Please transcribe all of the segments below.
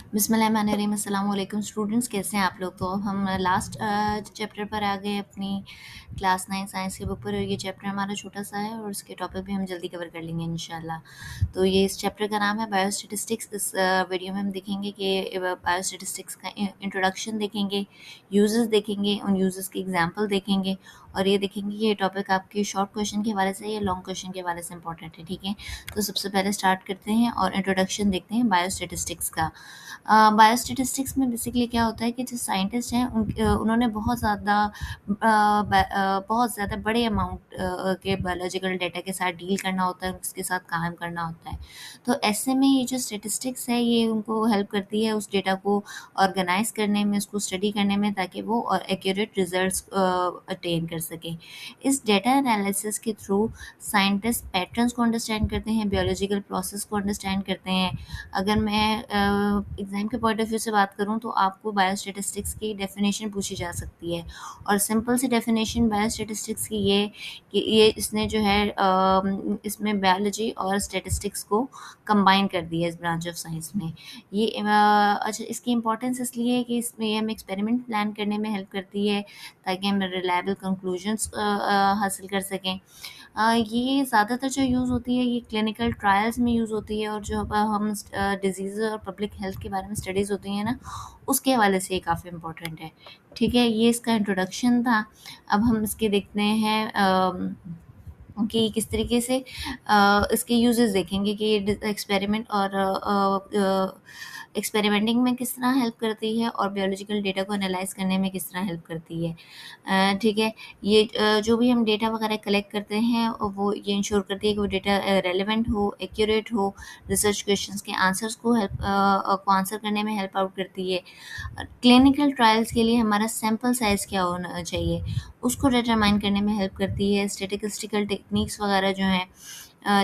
बिस्मिल्लाहिर्रहमानिर्रहीम। अस्सलाम वालेकुम स्टूडेंट्स, कैसे हैं आप लोग। तो अब हम लास्ट चैप्टर पर आ गए अपनी क्लास 9 साइंस की बुक पर। और ये चैप्टर हमारा छोटा सा है और इसके टॉपिक भी हम जल्दी कवर कर लेंगे इंशाल्लाह। तो ये इस चैप्टर का नाम है बायोस्टैटिस्टिक्स। इस वीडियो में हम देखेंगे कि बायोस्टैटिस्टिक्स का इंट्रोडक्शन देखेंगे, यूजेस देखेंगे, उन यूजेस के एग्जाम्पल देखेंगे और ये देखेंगे कि ये टॉपिक आपके शॉर्ट क्वेश्चन के हवाले से या लॉन्ग क्वेश्चन के हवाले से इंपॉर्टेंट है। ठीक है, तो सबसे पहले स्टार्ट करते हैं और इंट्रोडक्शन देखते हैं बायोस्टैटिस्टिक्स का। बायोस्टैटिस्टिक्स में बेसिकली क्या होता है कि जो साइंटिस्ट हैं उन्होंने बहुत ज़्यादा बड़े अमाउंट के बायोलॉजिकल डाटा के साथ डील करना होता है, उसके साथ काम करना होता है। तो ऐसे में ये जो स्टैटिस्टिक्स है ये उनको हेल्प करती है उस डेटा को ऑर्गेनाइज करने में, उसको स्टडी करने में, ताकि वो एक्यूरेट रिजल्ट्स अटेन कर सकें। इस डेटा एनालिसिस के थ्रू साइंटिस्ट पैटर्न्स को अंडरस्टैंड करते हैं, बायोलॉजिकल प्रोसेस को अंडरस्टैंड करते हैं। अगर मैं एग्ज़ाम के पॉइंट ऑफ व्यू से बात करूँ तो आपको बायोस्टैटिस्टिक्स की डेफिनेशन पूछी जा सकती है और सिंपल सी डेफिनेशन बायोस्टैटिस्टिक्स की ये कि ये इसने जो है इसमें बायोलॉजी और स्टैटिस्टिक्स को कंबाइन कर दिया है इस ब्रांच ऑफ साइंस में। ये अच्छा, इसकी इंपॉर्टेंस इसलिए है कि इसमें ये हमें एक्सपेरिमेंट प्लान करने में हेल्प करती है ताकि हम रिलायबल कंक्लूजन्स हासिल कर सकें। ये ज़्यादातर जो यूज़ होती है ये क्लिनिकल ट्रायल्स में यूज़ होती है और जो अब हम डिजीज़ और पब्लिक हेल्थ के बारे में स्टडीज़ होती हैं ना, उसके हवाले से ये काफ़ी इम्पोर्टेंट है। ठीक है, ये इसका इंट्रोडक्शन था। अब हम इसके देखते हैं कि किस तरीके से इसके यूजेस देखेंगे कि ये एक्सपेरिमेंट और एक्सपेरिमेंटिंग में किस तरह हेल्प करती है और बायोलॉजिकल डेटा को एनालाइज करने में किस तरह हेल्प करती है। ठीक है, ये जो भी हम डेटा वगैरह कलेक्ट करते हैं वो ये इंश्योर करती है कि वो डेटा रेलेवेंट हो, एक्यूरेट हो, रिसर्च क्वेश्चंस के आंसर्स को आंसर करने में हेल्प आउट करती है। क्लिनिकल ट्रायल्स के लिए हमारा सैंपल साइज़ क्या होना चाहिए उसको डिटरमाइन करने में हेल्प करती है। स्टैटिस्टिकल टेक्निक्स वगैरह जो हैं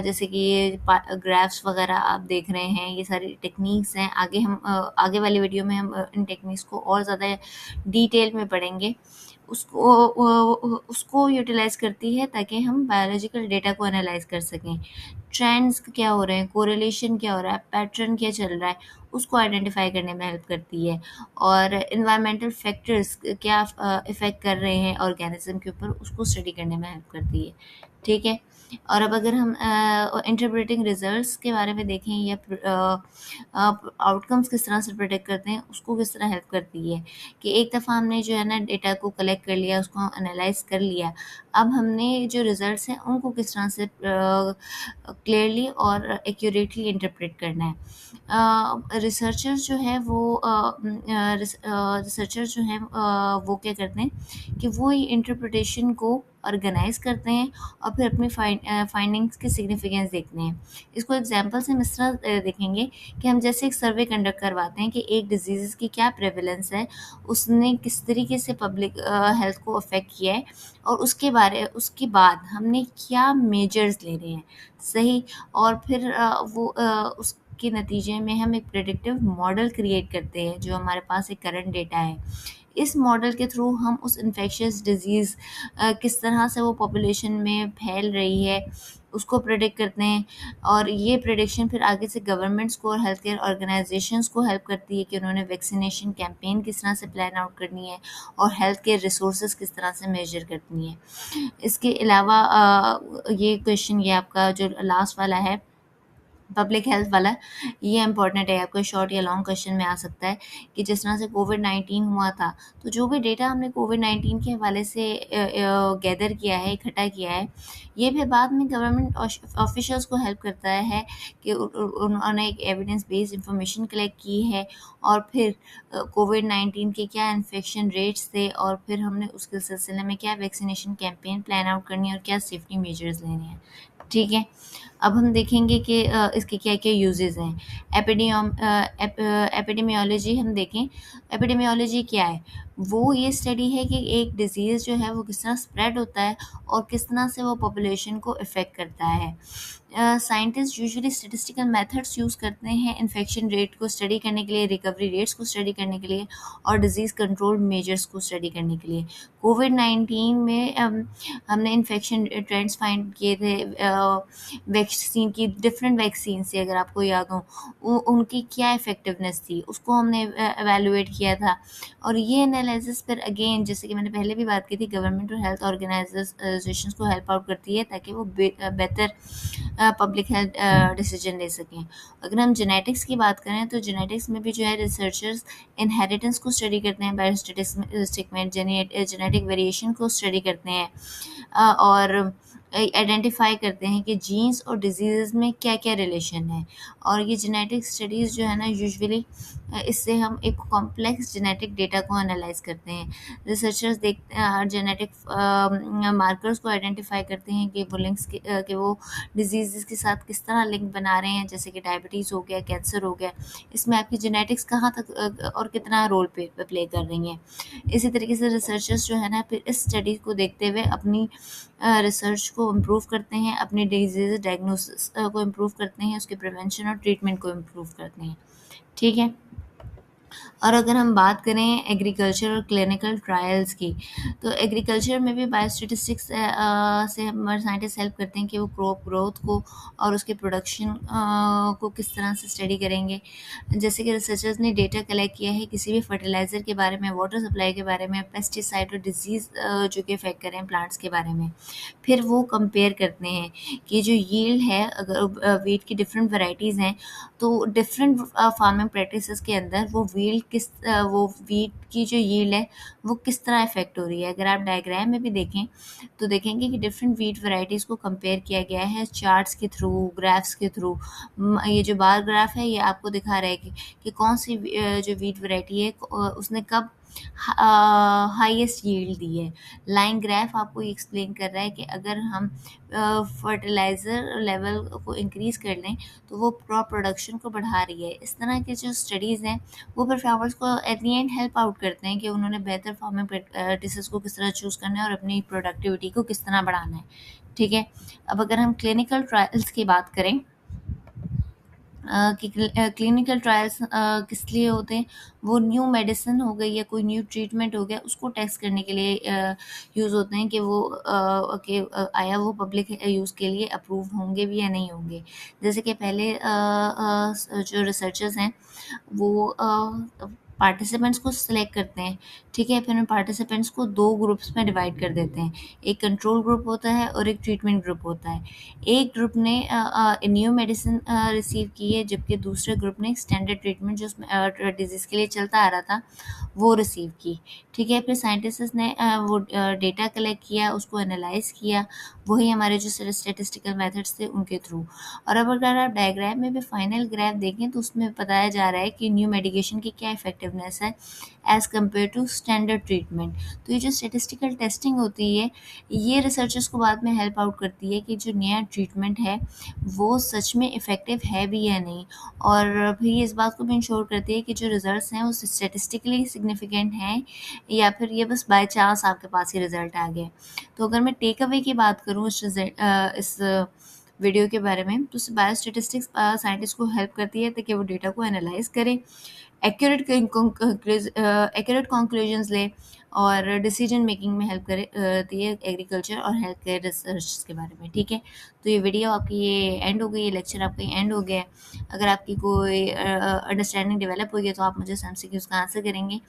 जैसे कि ये ग्राफ्स वगैरह आप देख रहे हैं, ये सारी टेक्निक्स हैं। आगे वाली वीडियो में हम इन टेक्निक्स को और ज़्यादा डिटेल में पढ़ेंगे। उसको यूटिलाइज़ करती है ताकि हम बायोलॉजिकल डेटा को एनालाइज़ कर सकें। ट्रेंड्स क्या हो रहे हैं, कोरिलेशन क्या हो रहा है, पैटर्न क्या चल रहा है, उसको आइडेंटिफाई करने में हेल्प करती है। और एनवायरमेंटल फैक्टर्स क्या इफ़ेक्ट कर रहे हैं ऑर्गेनिज्म के ऊपर, उसको स्टडी करने में हेल्प करती है। ठीक है, और अब अगर हम इंटरप्रेटिंग रिजल्ट्स के बारे में देखें या आउटकम्स किस तरह से प्रेडिक्ट करते हैं, उसको किस तरह हेल्प करती है कि एक दफ़ा हमने जो है ना डेटा को कलेक्ट कर लिया, उसको एनालाइज कर लिया, अब हमने जो रिजल्ट्स हैं उनको किस तरह से क्लियरली और एक्यूरेटली इंटरप्रेट करना है। रिसर्चर्स जो है वो रिसर्चर्स जो हैं वो क्या करते हैं कि वो ये इंटरप्रिटेशन को ऑर्गेनाइज करते हैं और फिर अपनी फाइंडिंग्स की सिग्निफिकेंस देखते हैं। इसको एग्जांपल से हम इस तरह देखेंगे कि हम जैसे एक सर्वे कंडक्ट करवाते हैं कि एक डिजीज़ की क्या प्रेवलेंस है, उसने किस तरीके से पब्लिक हेल्थ को अफेक्ट किया है और उसके बाद हमने क्या मेजर्स ले रहे हैं, सही। और फिर उसके नतीजे में हम एक प्रेडिक्टिव मॉडल क्रिएट करते हैं जो हमारे पास एक करंट डेटा है। इस मॉडल के थ्रू हम उस इन्फेक्शियस डिजीज़ किस तरह से वो पॉपुलेशन में फैल रही है उसको प्रेडिक्ट करते हैं और ये प्रेडिक्शन फिर आगे से गवर्नमेंट्स को और हेल्थ केयर ऑर्गेनाइजेशंस को हेल्प करती है कि उन्होंने वैक्सीनेशन कैंपेन किस तरह से प्लान आउट करनी है और हेल्थ केयर रिसोर्सेज किस तरह से मेजर करनी है। इसके अलावा ये क्वेश्चन ये आपका जो लास्ट वाला है पब्लिक हेल्थ वाला, ये इम्पॉर्टेंट है, आपका शॉर्ट या लॉन्ग क्वेश्चन में आ सकता है कि जिस तरह से कोविड-19 हुआ था, तो जो भी डेटा हमने कोविड-19 के हवाले से गैदर किया है, इकट्ठा किया है, ये फिर बाद में गवर्नमेंट ऑफिशियल्स को हेल्प करता है कि उन्होंने एक एविडेंस बेस्ड इंफॉर्मेशन कलेक्ट की है और फिर कोविड-19 के क्या इन्फेक्शन रेट्स थे और फिर हमने उसके सिलसिले में क्या वैक्सीनेशन कैंपेन प्लान आउट करनी है और क्या सेफ्टी मेजर्स लेने हैं। ठीक है, अब हम देखेंगे कि इसके क्या-क्या यूजेज़ हैं। एपिडेमियोलॉजी हम देखें, एपिडेमियोलॉजी क्या है? वो ये स्टडी है कि एक डिज़ीज़ जो है वो किस तरह स्प्रेड होता है और किस तरह से वो पॉपुलेशन को इफ़ेक्ट करता है। Scientist usually statistical methods use करते हैं इन्फेक्शन रेट को स्टडी करने के लिए, रिकवरी रेट्स को स्टडी करने के लिए और डिज़ीज़ कंट्रोल मेजर्स को स्टडी करने के लिए। कोविड-19 में हमने इन्फेक्शन ट्रेंड्स फाइंड किए थे वैक्सीन की डिफरेंट वैक्सीन से, अगर आपको याद हो, उनकी क्या इफ़ेक्टिवनेस थी, उसको हमने एवेलुएट किया था। और ये एनालिसिस फिर अगेन, जैसे कि मैंने पहले भी बात की थी, गवर्नमेंट और हेल्थ ऑर्गेनाइजेशंस को हेल्प आउट करती है ताकि वो बेहतर पब्लिक हेल्थ डिसीजन ले सकें। अगर हम जेनेटिक्स की बात करें तो जेनेटिक्स में भी जो है रिसर्चर्स इनहेरिटेंस को स्टडी करते हैं, बायोस्टैटिस्टिक में जेनेटिक वेरिएशन को स्टडी करते हैं, और आइडेंटिफाई करते हैं कि जीन्स और डिजीज़ में क्या-क्या रिलेशन है। और ये जेनेटिक स्टडीज़ जो है ना, यूजुअली इससे हम एक कॉम्प्लेक्स जेनेटिक डेटा को एनालाइज करते हैं। रिसर्चर्स देखते हैं जेनेटिक मार्कर्स को आइडेंटिफाई करते हैं कि वो लिंक्स कि वो डिजीज़ के साथ किस तरह लिंक बना रहे हैं, जैसे कि डायबिटीज़ हो गया, कैंसर हो गया। इसमें आपकी जेनेटिक्स कहाँ तक और कितना रोल प्ले कर रही हैं। इसी तरीके से रिसर्चर्स जो है ना, फिर इस स्टडी को देखते हुए अपनी रिसर्च को इम्प्रूव करते हैं, अपनी डिजीज़ डायग्नोसिस को इम्प्रूव करते हैं, उसके प्रिवेंशन और ट्रीटमेंट को इम्प्रूव करते हैं। ठीक है? और अगर हम बात करें एग्रीकल्चर और क्लिनिकल ट्रायल्स की, तो एग्रीकल्चर में भी बायोस्टैटिस्टिक्स से हमारे साइंटिस्ट हेल्प करते हैं कि वो क्रॉप ग्रोथ को और उसके प्रोडक्शन को किस तरह से स्टडी करेंगे। जैसे कि रिसर्चर्स ने डेटा कलेक्ट किया है किसी भी फर्टिलाइज़र के बारे में, वाटर सप्लाई के बारे में, पेस्टिसाइड और डिजीज़ जो कि इफ़ेक्ट करें प्लांट्स के बारे में। फिर वो कंपेयर करते हैं कि जो यील्ड है, अगर वीट की डिफरेंट वैराइटीज़ हैं, तो डिफरेंट फार्मिंग प्रैक्टिसेस के अंदर वो वीट की जो यील्ड है वो किस तरह इफ़ेक्ट हो रही है। अगर आप डायग्राम में भी देखें तो देखेंगे कि डिफरेंट वीट वैराइटीज़ को कंपेयर किया गया है चार्ट्स के थ्रू, ग्राफ्स के थ्रू। ये जो बार ग्राफ है ये आपको दिखा रहा है कि कौन सी जो वीट वैरायटी है उसने कब हाईएस्ट यील्ड दी है। लाइन ग्राफ आपको ये एक्सप्लेन कर रहा है कि अगर हम फर्टिलाइज़र लेवल को इंक्रीज़ कर लें तो वो क्रॉप प्रोडक्शन को बढ़ा रही है। इस तरह के जो स्टडीज़ हैं वो फिर फार्मर्स को at the end help out करते हैं कि उन्होंने बेहतर फार्मिंग प्रैक्टिसेस को किस तरह चूज़ करना है और अपनी प्रोडक्टिविटी को किस तरह बढ़ाना है। ठीक है? अब अगर हम क्लिनिकल ट्रायल्स की बात करें कि क्लिनिकल ट्रायल्स किस लिए होते हैं, वो न्यू मेडिसिन हो गई या कोई न्यू ट्रीटमेंट हो गया, उसको टेस्ट करने के लिए यूज़ होते हैं कि वो आया वो पब्लिक यूज़ के लिए अप्रूव होंगे भी या नहीं होंगे। जैसे कि पहले जो रिसर्चर्स हैं वो पार्टिसिपेंट्स को सिलेक्ट करते हैं। ठीक है? फिर उन पार्टिसिपेंट्स को 2 ग्रुप्स में डिवाइड कर देते हैं। एक कंट्रोल ग्रुप होता है और एक ट्रीटमेंट ग्रुप होता है। एक ग्रुप ने न्यू मेडिसिन रिसीव की है, जबकि दूसरे ग्रुप ने स्टैंडर्ड ट्रीटमेंट जो डिजीज़ के लिए चलता आ रहा था वो रिसीव की। ठीक है? फिर साइंटिस्ट्स ने वो डेटा कलेक्ट किया, उसको एनालाइज़ किया, वही हमारे जो स्टैटिस्टिकल मेथड्स थे उनके थ्रू। और अब अगर आप डायग्राम में भी फाइनल ग्राफ देखें तो उसमें बताया जा रहा है कि न्यू मेडिकेशन की क्या इफ़ेक्टिवनेस है as compare to standard treatment. तो ये जो स्टैटिस्टिकल टेस्टिंग होती है, ये रिसर्चर्स को बाद में हेल्प आउट करती है कि जो नया ट्रीटमेंट है वो सच में इफ़ेक्टिव है भी या नहीं। और फिर ये इस बात को भी इंश्योर करती है कि जो रिज़ल्ट्स हैं वो स्टैटिस्टिकली सिग्निफिकेंट हैं या फिर ये बस बाय चांस आपके पास ही रिज़ल्ट आ गया। तो अगर मैं टेक अवे की बात करूँ इस वीडियो के बारे में, तो बायोस्टैटिस्टिक्स साइंटिस्ट को हेल्प करती है ताकि वो डेटा को एनालाइज करें, एक्यूरेट कंक्लूजन्स लें और डिसीजन मेकिंग में हेल्प करती है एग्रीकल्चर और हेल्थ केयर रिसर्च के बारे में। ठीक है? तो ये वीडियो आपकी ये एंड हो गई, ये लेक्चर आपका ये एंड हो गया है। अगर आपकी कोई अंडरस्टैंडिंग डेवलप हुई है तो आप मुझे एमसीक्यूज़ का आंसर करेंगे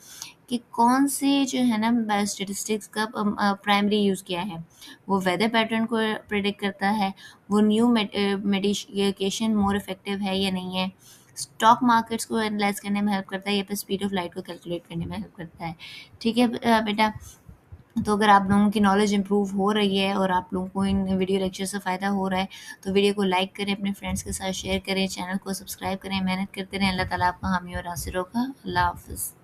कि कौन से जो है ना बायोस्टैटिस्टिक्स का प्राइमरी यूज़ किया है। वो वेदर पैटर्न को प्रेडिक्ट करता है, वो न्यू मेडिकेशन मोर इफेक्टिव है या नहीं है, स्टॉक मार्केट्स को एनालाइज करने में हेल्प करता है या फिर स्पीड ऑफ लाइट को कैलकुलेट करने में हेल्प करता है। ठीक है बेटा? तो अगर आप लोगों की नॉलेज इंप्रूव हो रही है और आप लोगों को इन वीडियो लेक्चर से फ़ायदा हो रहा है तो वीडियो को लाइक करें, अपने फ्रेंड्स के साथ शेयर करें, चैनल को सब्सक्राइब करें, मेहनत करते रहें। अल्लाह ताला आपका हामी और नासिर होगा। अल्लाह हाफ़िज़।